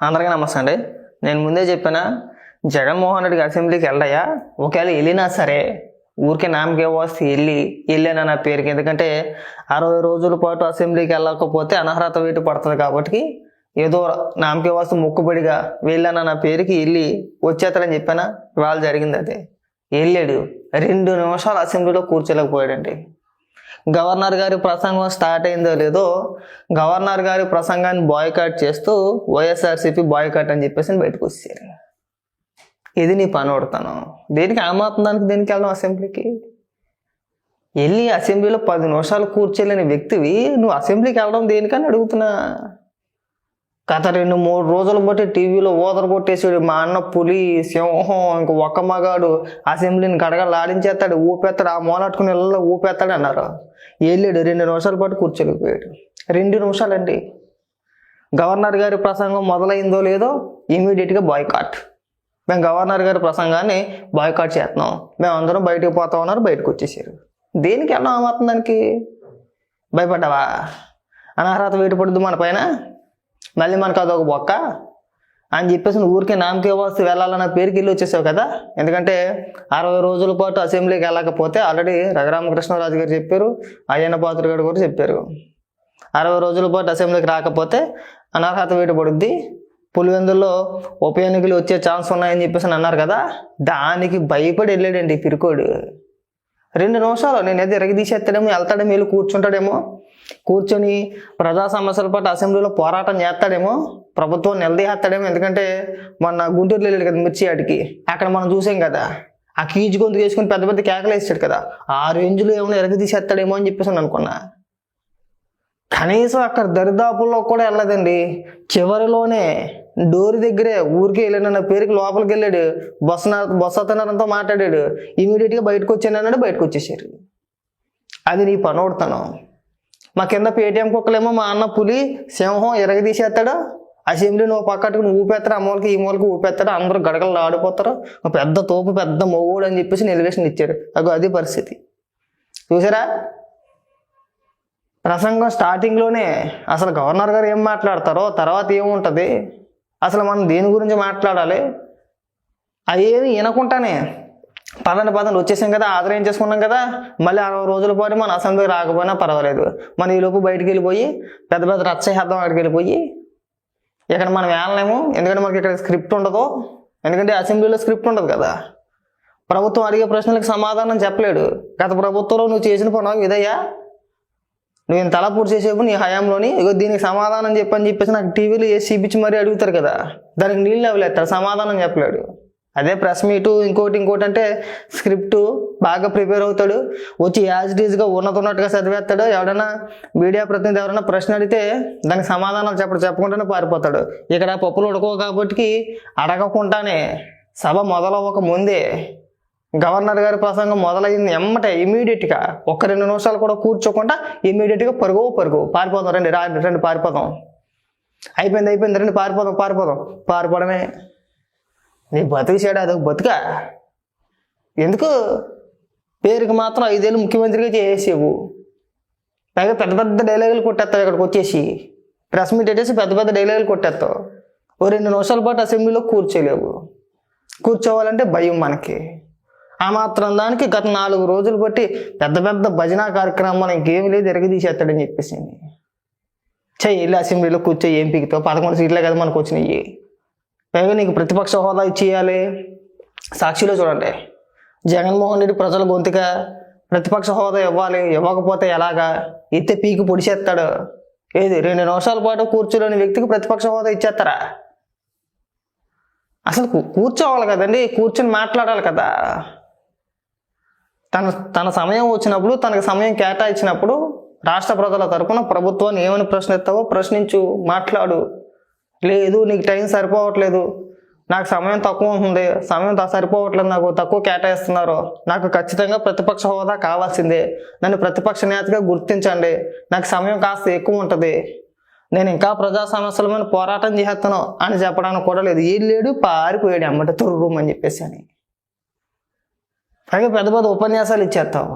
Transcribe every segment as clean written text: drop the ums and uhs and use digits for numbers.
అందరికీ నమస్తే అండి. నేను ముందే చెప్పిన జగన్మోహన్ రెడ్డికి అసెంబ్లీకి వెళ్ళాయా, ఒకవేళ వెళ్ళినా సరే ఊరికే నామకే వస్తే వెళ్ళాను నా పేరుకి. ఎందుకంటే 60 రోజుల పాటు అసెంబ్లీకి వెళ్ళకపోతే అనర్హత వేటు పడుతుంది కాబట్టి ఏదో నామకే వస్తే మొక్కుబడిగా వెళ్ళాను నా పేరుకి వెళ్ళి వచ్చేస్తాడని చెప్పానా. ఇవాళ జరిగింది అదే. వెళ్ళాడు, 2 నిమిషాలు అసెంబ్లీలో కూర్చోలేకపోయాడండి. గవర్నర్ గారి ప్రసంగం స్టార్ట్ అయిందో లేదో గవర్నర్ గారి ప్రసంగాన్ని బాయ్కాట్ చేస్తూ వైఎస్ఆర్సీపీ బాయ్కాట్ అని చెప్పేసి బయటకు వచ్చారు. ఇది నీ పని కొడతాను. దేనికి ఆమాత్తానికి దేనికి వెళ్ళడం అసెంబ్లీకి? వెళ్ళి అసెంబ్లీలో 10 నిమిషాలు కూర్చోలేని వ్యక్తివి నువ్వు అసెంబ్లీకి వెళ్ళడం దేనికని అడుగుతున్నా. గత 2-3 రోజులు బట్టి టీవీలో ఓదర కొట్టేసాడు. మా అన్న పులి సింహం ఇంక ఒక్క మగాడు అసెంబ్లీని గడగలాడించేస్తాడు, ఊపేస్తాడు, ఆ మూలట్టుకుని ఇళ్ళలో ఊపేస్తాడు అన్నారు. వెళ్ళాడు, 2 నిమిషాల పాటు కూర్చోలేకపోయాడు. 2 నిమిషాలండి. గవర్నర్ గారి ప్రసంగం మొదలైందో లేదో ఇమీడియట్గా బాయ్కాట్. మేము గవర్నర్ గారి ప్రసంగాన్ని బాయ్కాట్ చేస్తున్నాం, మేము అందరం బయటకు పోతా ఉన్నారు, బయటకు వచ్చేసారు. దేనికి వెళ్ళడం ఏమవుతుంది? దానికి భయపడ్డావా? అనర్హత వేటు పడుద్దు మన పైన, మళ్ళీ మనకు అదొక బొక్క అని చెప్పేసి నువ్వు ఊరికే నామకే వస్తూ వెళ్ళాలన్న పేరుకి వెళ్ళి వచ్చేసావు కదా. ఎందుకంటే 60 రోజుల పాటు అసెంబ్లీకి వెళ్ళకపోతే ఆల్రెడీ రఘురామకృష్ణరాజు గారు చెప్పారు, అయ్యన్న పాత్ర గారు కూడా చెప్పారు. 60 రోజుల పాటు అసెంబ్లీకి రాకపోతే అనర్హత వేటు పడుద్ది, పులివెందుల్లో ఉప ఎన్నికలు వచ్చే ఛాన్స్ ఉన్నాయని చెప్పేసి అన్నారు కదా. దానికి భయపడి వెళ్ళాడండి పిరికోడు. 2 నిమిషాలు నేను ఏదో ఎరగదీసేస్తాడేమో, వెళ్తాడేమో, వెళ్ళి కూర్చుంటాడేమో, కూర్చొని ప్రజా సమస్యల పట్ల అసెంబ్లీలో పోరాటం చేస్తాడేమో, ప్రభుత్వం నిలదీసేస్తాడేమో. ఎందుకంటే మొన్న గుంటూరులో వెళ్ళాడు కదా మిర్చి ఆడికి, అక్కడ మనం చూసాం కదా, ఆ కీజు గొంతు వేసుకుని పెద్ద పెద్ద కేకలు వేసాడు కదా. ఆ రేంజ్లో ఏమైనా ఎరగదీసేస్తాడేమో అని చెప్పేసి అనుకున్నా. కనీసం అక్కడ దరిదాపుల్లో కూడా వెళ్ళదండి. చివరిలోనే డోర్ దగ్గరే ఊరికే వెళ్ళానన్న పేరుకి లోపలికి వెళ్ళాడు, బస్సు అతనంతో మాట్లాడాడు, ఇమీడియట్గా బయటకు వచ్చాను అన్నాడు, బయటకు వచ్చేసారు. అది నీ పని కొడతాను. మా కింద పేటీఎం కుక్కలేమో మా అన్న పులి సింహం ఎరగదీసేస్తాడు, అసెంబ్లీ నువ్వు పక్కట్టుకుని ఊపేస్తాడు, ఆ మూలకి ఈ మూలకి ఊపేస్తాడు, అందరూ గడగలు ఆడిపోతారు, పెద్ద తోపు పెద్ద మొగుడు అని చెప్పేసి ఎలివేషన్ ఇచ్చారు. అది పరిస్థితి. చూసారా? ప్రసంగం స్టార్టింగ్లోనే అసలు గవర్నర్ గారు ఏం మాట్లాడతారో తర్వాత ఏముంటుంది, అసలు మనం దేని గురించి మాట్లాడాలి అయ్యేది వినకుండానే పదండి వచ్చేసాం కదా, ఆదరణ చేసుకున్నాం కదా, మళ్ళీ 60 రోజుల పాటు మన అసెంబ్లీకి రాకపోయినా పర్వాలేదు, మన ఈలోపు బయటికి వెళ్ళిపోయి పెద్ద పెద్ద రచ్చహేద్దాం, అక్కడికి వెళ్ళిపోయి ఇక్కడ మనం వెళ్ళలేము. ఎందుకంటే మనకి ఇక్కడ స్క్రిప్ట్ ఉండదు, ఎందుకంటే అసెంబ్లీలో స్క్రిప్ట్ ఉండదు కదా. ప్రభుత్వం అడిగే ప్రశ్నలకు సమాధానం చెప్పలేడు. గత ప్రభుత్వంలో నువ్వు చేసిన పని ఇదయ్యా, నువ్వు ఇంత తలపూర్తి చేసేపు నీ హయాంలోని ఇగో దీనికి సమాధానం చెప్పని చెప్పేసి నాకు టీవీలో వేసి చూపించి మరీ అడుగుతారు కదా, దానికి నీళ్ళు అవ్వలేస్తాడు, సమాధానం చెప్పలేడు. అదే ప్రెస్ మీటు ఇంకోటి అంటే స్క్రిప్టు బాగా ప్రిపేర్ అవుతాడు, వచ్చి యాజ్ ఇట్ ఈజ్గా ఉన్నట్టుగా చదివేస్తాడు. ఎవడైనా మీడియా ప్రతినిధి ఎవరైనా ప్రశ్న అడిగితే దానికి సమాధానాలు చెప్పకుండానే పారిపోతాడు. ఇక్కడ పప్పులు ఉడకవు కాబట్టి అడగకుండానే సభ మొదలవ్వక ముందే గవర్నర్ గారి ప్రసంగం మొదలైంది ఎమ్మటే ఇమీడియట్గా 1-2 నిమిషాలు కూడా కూర్చోకుండా ఇమీడియట్గా పరుగు పారిపోదాం, రండి పారిపోదాం, అయిపోయింది రండి పారిపోవడమే. నీ బతుకు చేయడం అదొక బతుక. ఎందుకు పేరుకి మాత్రం 5 ఏళ్ళు ముఖ్యమంత్రిగా చేసేవు, పైగా పెద్ద పెద్ద డైలాగులు కొట్టేస్తావు, ఇక్కడికి వచ్చేసి ప్రెస్ మీట్ పెట్టేసి పెద్ద పెద్ద డైలాగులు కొట్టేస్తావు. 2 నిమిషాల పాటు అసెంబ్లీలో కూర్చోలేవు. కూర్చోవాలంటే భయం మనకి. ఆ మాత్రం దానికి గత 4 రోజులు బట్టి పెద్ద పెద్ద భజన కార్యక్రమం ఇంకేమి లేదు, ఎరగదీసేస్తాడని చెప్పేసి వెళ్ళి అసెంబ్లీలో కూర్చో, ఏం పీకుతావు? 11 సీట్లే కదా మనకు వచ్చినాయి, పైగా నీకు ప్రతిపక్ష హోదా ఇచ్చేయాలి. సాక్షిలో చూడండి, జగన్మోహన్ రెడ్డి ప్రజల గొంతుగా ప్రతిపక్ష హోదా ఇవ్వాలి, ఇవ్వకపోతే ఎలాగా, ఇస్తే పీకి పొడిచేస్తాడు. ఏది 2 నిమిషాల పాటు కూర్చోలేని వ్యక్తికి ప్రతిపక్ష హోదా ఇచ్చేస్తారా? అసలు కూర్చోవాలి కదండి, కూర్చొని మాట్లాడాలి కదా. తన సమయం వచ్చినప్పుడు, తనకు సమయం కేటాయించినప్పుడు రాష్ట్ర ప్రజల తరపున ప్రభుత్వాన్ని ఏమని ప్రశ్నిస్తావో ప్రశ్నించు, మాట్లాడు. లేదు నీకు టైం సరిపోవట్లేదు, నాకు సమయం తక్కువ ఉంటుంది, సమయం సరిపోవట్లేదు, నాకు తక్కువ కేటాయిస్తున్నారు, నాకు ఖచ్చితంగా ప్రతిపక్ష హోదా కావాల్సిందే, నన్ను ప్రతిపక్ష నేతగా గుర్తించండి, నాకు సమయం కాస్త ఎక్కువ ఉంటుంది, నేను ఇంకా ప్రజా సమస్యల మీద పోరాటం చేస్తాను అని చెప్పడానికి కూడా లేదు. వెళ్ళాడు, పారిపోయాడు అమ్మట తుర్రు అని చెప్పేసి అని. పైగా పెద్ద పెద్ద ఉపన్యాసాలు ఇచ్చేస్తావు.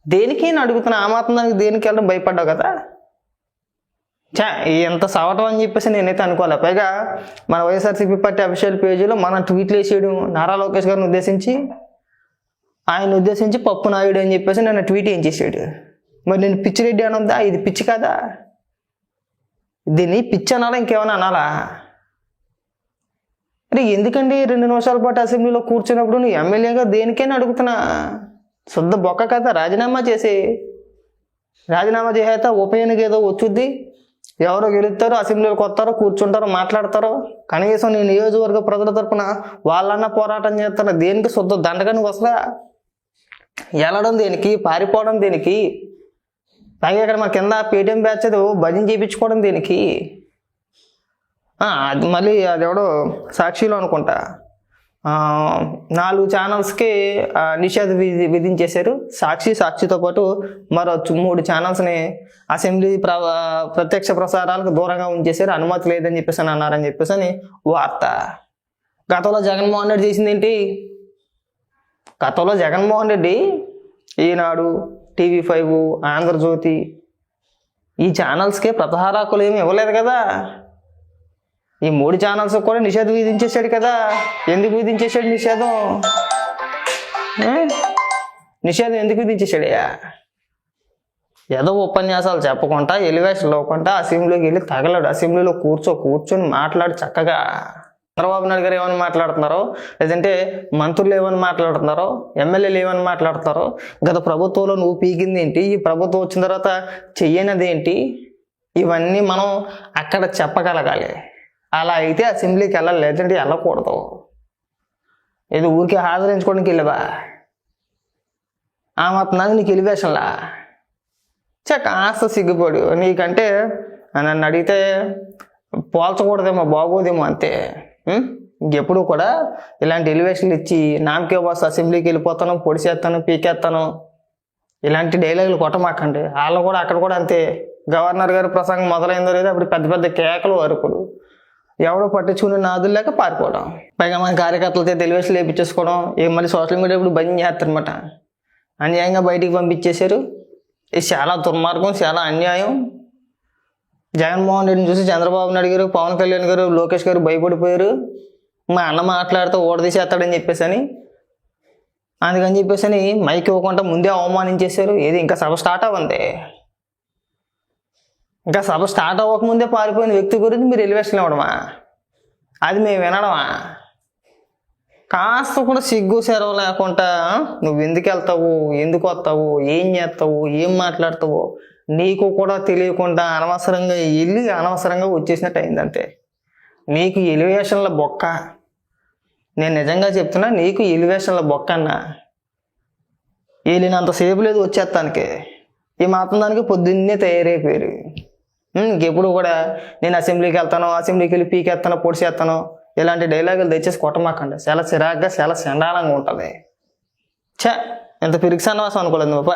దేనికి అని అడుగుతున్నా. ఆ మాత్రం దానికి దేనికి వెళ్ళడం భయపడ్డావు కదా. ఎంత సవటం అని చెప్పేసి నేనైతే అనుకోలే. పైగా మన వైఎస్ఆర్సీపీ పార్టీ అఫీషియల్ పేజీలో మన ట్వీట్లు వేసేయడం, నారా లోకేష్ గారిని ఉద్దేశించి ఆయన ఉద్దేశించి పప్పు నాయుడు అని చెప్పేసి నన్ను ట్వీట్ ఏం చేసాడు. మరి నేను పిచ్చిరెడ్డి అనొద్దా? ఇది పిచ్చి కదా, దీన్ని పిచ్చి అనాలా ఇంకేమైనా అనాలా? అరే ఎందుకండి 2 నిమిషాల పాటు అసెంబ్లీలో కూర్చున్నప్పుడు నువ్వు ఎమ్మెల్యేగా దేనికైనా అడుగుతున్నా, శుద్ధ బొక్క కదా, రాజీనామా చేసి ఉప ఎన్నిక ఏదో వచ్చుద్ది, ఎవరో గెలుస్తారో అసెంబ్లీలోకి వస్తారో కూర్చుంటారో మాట్లాడతారో, కనీసం నీ నియోజకవర్గ ప్రజల తరపున వాళ్ళన్నా పోరాటం చేస్తారో, దేనికి శుద్ధ దండగా నువ్వు అసలు వెళ్ళడం దేనికి, పారిపోవడం దేనికి, పైగా ఇక్కడ మా కింద పేటీఎం బ్యాచ్ అది భజన చేయించుకోవడం దేనికి? అది మళ్ళీ అదెవడో సాక్షిలో అనుకుంటా 4 ఛానల్స్కి నిషేధ విధించేశారు. సాక్షితో పాటు మరో 3 ఛానల్స్ని అసెంబ్లీ ప్రత్యక్ష ప్రసారాలకు దూరంగా ఉంచేశారు, అనుమతి లేదని చెప్పేసి అన్నారని చెప్పేసి అని వార్త. గతంలో జగన్మోహన్ రెడ్డి చేసింది ఏంటి? గతంలో జగన్మోహన్ రెడ్డి ఈనాడు, TV5, ఆంధ్రజ్యోతి ఈ ఛానల్స్కే ప్రతిహారాకులు ఏమి ఇవ్వలేదు కదా. ఈ 3 ఛానల్స్ కూడా నిషేధం విధించేశాడు కదా. ఎందుకు విధించేశాడు నిషేధం ఎందుకు విధించేశాడయ్యా? ఏదో ఉపన్యాసాలు చెప్పకుండా, ఎలివేషన్లు ఇవ్వకుండా అసెంబ్లీకి వెళ్ళి తగలడు, అసెంబ్లీలో కూర్చొని మాట్లాడి చక్కగా చంద్రబాబు నాయుడు గారు ఏమని మాట్లాడుతున్నారో, లేదంటే మంత్రులు ఏమని మాట్లాడుతున్నారో, ఎమ్మెల్యేలు ఏమని మాట్లాడుతున్నారో, గత ప్రభుత్వంలో నువ్వు పీకింది ఏంటి, ఈ ప్రభుత్వం వచ్చిన తర్వాత చెయ్యనిది ఏంటి, ఇవన్నీ మనం అక్కడ చెప్పగలగాలి. అలా అయితే అసెంబ్లీకి వెళ్ళాలి, లేదంటే వెళ్ళకూడదు. ఏదో ఊరికే హాజరించుకోవడానికి వెళ్ళవా? ఆ మాత్రానికి నీకు ఎలివేషన్లా కాస్త సిగ్గుపడు. నీకంటే నన్ను అడిగితే పోల్చకూడదేమో, బాగోదేమో అంతే. ఇంకెప్పుడు కూడా ఇలాంటి ఎలివేషన్లు ఇచ్చి నామకే వస్తు అసెంబ్లీకి వెళ్ళిపోతాను, పొడిచేస్తాను, పీకేస్తాను ఇలాంటి డైలాగులు కొట్టమాకండి. వాళ్ళు కూడా అక్కడ కూడా అంతే. గవర్నర్ గారి ప్రసంగం మొదలైందో లేదో అప్పుడు పెద్ద పెద్ద కేకలు, అరుపులు, ఎవడో పట్టించుకునే నాదులు లేక పారిపోవడం, పైగా మన కార్యకర్తలతో ఎలివేషన్లు వేయించేసుకోవడం. మళ్ళీ సోషల్ మీడియా ఇప్పుడు బంద్ చేస్తారనమాట. అన్యాయంగా బయటికి పంపించేశారు. ఇది చాలా దుర్మార్గం, చాలా అన్యాయం. జగన్మోహన్ రెడ్డిని చూసి చంద్రబాబు నాయుడు గారు, పవన్ కళ్యాణ్ గారు, లోకేష్ గారు భయపడిపోయారు. మా అన్న మాట్లాడితే ఓడదీసేస్తాడని చెప్పేసి అందుకని చెప్పేసి మైక్ ఇవ్వకుండా ముందే అవమానించేశారు. ఏది ఇంకా సభ స్టార్ట్ అవ్వండి, ఇంకా సభ స్టార్ట్ అవ్వకముందే పారిపోయిన వ్యక్తి గురించి మీరు ఎలివేషన్ ఇవ్వడమా? అది మేము వినడమా? కాస్త కూడా సిగ్గు సెరవు లేకుండా నువ్వు ఎందుకు వెళ్తావు, ఎందుకు వస్తావు, ఏం చేస్తావు, ఏం మాట్లాడతావు నీకు కూడా తెలియకుండా అనవసరంగా వెళ్ళి అనవసరంగా వచ్చేసినట్టు అయిందంతే. నీకు ఎలివేషన్ల బొక్క, నేను నిజంగా చెప్తున్నా, నీకు ఎలివేషన్ల బొక్క అన్నా. వెళ్ళినంతసేపు లేదు వచ్చేస్తానికి, ఈ మాత్రం దానికి పొద్దున్నే తయారైపోయారు. ఇంకెప్పుడు కూడా నేను అసెంబ్లీకి వెళ్తాను, అసెంబ్లీకి వెళ్ళి పీకేస్తాను, పొడిచేస్తాను ఇలాంటి డైలాగులు దయచేసి కొట్టమాకండి. చాలా చిరాగ్గా, చాలా చండాలంగా ఉంటుంది. ఎంత పిరికి సన్నివాసం అనుకోలేదు నువ్వు.